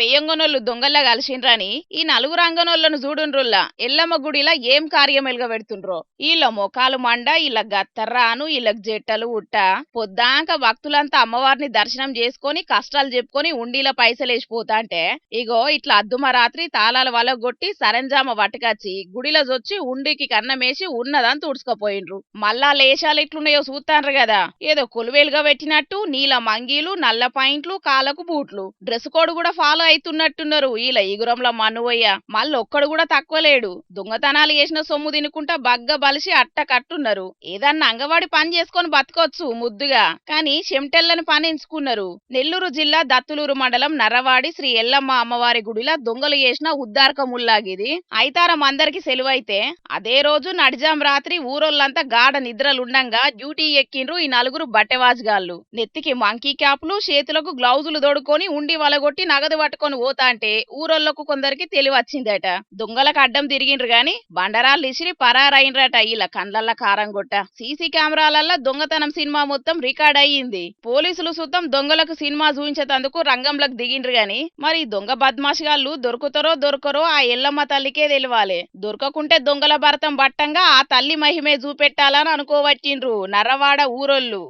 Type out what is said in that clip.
పెయ్యంగొనోళ్ళు దొంగల్లా కలిసిండ్రని ఈ నలుగురు అంగనోళ్లను చూడుండ్రుల్లా ఎల్లమ్మ గుడిలా ఏం కార్యం ఎలుగబెడుతుండ్రో. ఈళ్ళ మొఖాలు మండ, ఈళ్ళ గత్తర్రాను, ఈళ్ళకి జెట్టలు ఉట్ట. పొద్దాక భక్తులంతా అమ్మవారిని దర్శనం చేసుకొని కష్టాలు చెప్పుకొని ఉండీల పైసలేసిపోతాంటే ఇగో ఇట్లా అద్దుమ రాత్రి తాళాలు వలగొట్టి సరంజామ వటకచ్చి గుడిలో జొచ్చి ఉండికి కన్నమేసి ఉన్నదని తుడుచుకపోయిండ్రు. మళ్ళా లేశాలు ఎట్లున్నాయో చూస్తాండ్రు కదా, ఏదో కొలువేలుగా పెట్టినట్టు నీల మంగీలు, నల్ల పాయింట్లు, కాలకు బూట్లు, డ్రెస్ కోడ్ కూడా ఫాలో అవుతున్నట్టున్నారు ఈల ఈగురంలో మనువయ్య. మళ్ళొక్కడు కూడా తక్కువ లేడు. దొంగతనాలు చేసిన సొమ్ము తినుకుంటా బగ్గ బలిసి అట్ట కట్టున్నారు. ఏదన్నా అంగవాడి పని చేసుకొని బతకొచ్చు ముద్దుగా, కానీ చెమటెల్లని పని ఎంచుకున్నారు. నెల్లూరు జిల్లా దత్తులూరు మండలం నర్రవాడి శ్రీ ఎల్లమ్మ అమ్మవారి గుడిలా దొంగలు చేసిన ఉద్దారకముల్లాగిది. ఐతారం అందరికి సెలవైతే అదే రోజు నడిజాం రాత్రి ఊరోళ్ళంతా గాఢ నిద్రలుండంగా డ్యూటీ ఎక్కిండ్రు ఈ నలుగురు బట్టెవాజ్గాళ్ళు. నెత్తికి మంకీ క్యాప్లు, చేతులకు గ్లౌజులు దొడుకొని ఉండి వలగొట్టి నగదు పట్టుకొని పోతాంటే ఊరోళ్లకు కొందరికి తెలివచ్చిందట. దొంగలకు అడ్డం తిరిగిండ్రు గాని బండరాళ్ళు ఇసిరి పరారైండ్రట ఇలా కండ్లల్ల కారం కొట్ట. సీసీ కెమెరాలల్ల దొంగతనం సినిమా మొత్తం రికార్డ్ అయ్యింది. పోలీసులు సుతం దొంగలకు సినిమా చూపించేందుకు రంగంలోకి దిగిండ్రు గాని మరి దొంగ బద్మాషిగాళ్ళు దొరుకుతారో దొరకరో ఆ ఎల్లమ్మ తల్లికే తెలియాలి. దొరకకుంటే దొంగల భరతం బట్టంగా ఆ తల్లి మహిమే చూపెట్టాలని అనుకోవట్టిండ్రు నర్రవాడ ఊరోళ్ళు.